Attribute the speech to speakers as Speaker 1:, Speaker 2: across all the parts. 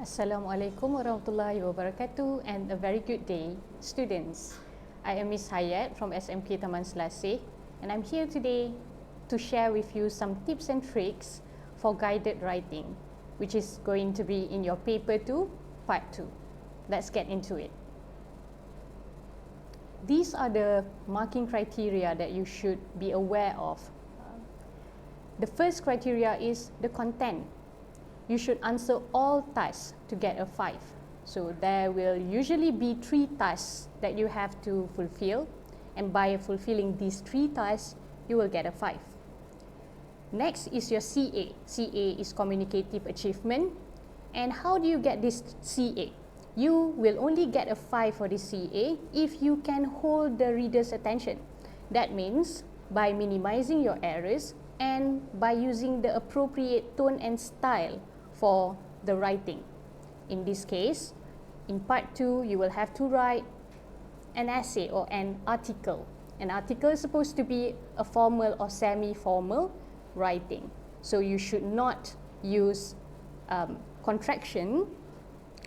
Speaker 1: Assalamualaikum warahmatullahi wabarakatuh and a very good day, students. I am Miss HAYAT from SMK TAMAN SELASIH and I'm here today to share with you some tips and tricks for guided writing, which is going to be in your paper 2, part 2. Let's get into it. These are the marking criteria that you should be aware of. The first criteria is the content. You should answer all tasks to get a 5. So there will usually be 3 tasks that you have to fulfill, and by fulfilling these 3 tasks, you will get a 5. Next is your CA. CA is communicative achievement. And how do you get this CA? You will only get a 5 for this CA if you can hold the reader's attention. That means by minimizing your errors and by using the appropriate tone and style for the writing. In this case, in part 2, you will have to write an essay or an article. An article is supposed to be a formal or semi-formal writing. So you should not use contraction,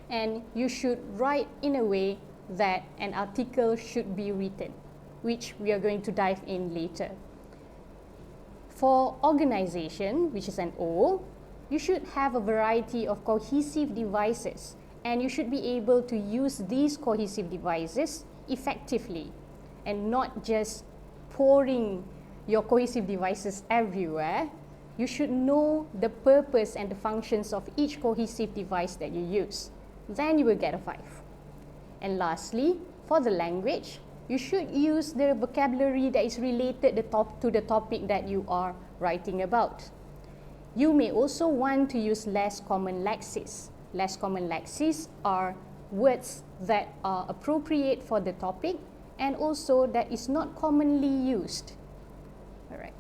Speaker 1: and you should write in a way that an article should be written, which we are going to dive in later. For organization, which is an O, you should have a variety of cohesive devices, and you should be able to use these cohesive devices effectively and not just pouring your cohesive devices everywhere. You should know the purpose and the functions of each cohesive device that you use. Then you will get a 5. And lastly, for the language, you should use the vocabulary that is related to the topic that you are writing about. You may also want to use less common lexes. Less common lexes are words that are appropriate for the topic and also that is not commonly used. Alright.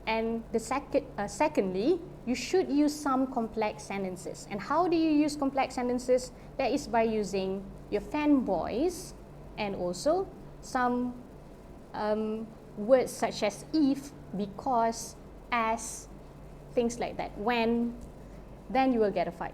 Speaker 1: And the secondly, you should use some complex sentences. And how do you use complex sentences? That is by using your fanboys and also some words such as if, because, as, things like that. When, then you will get a 5.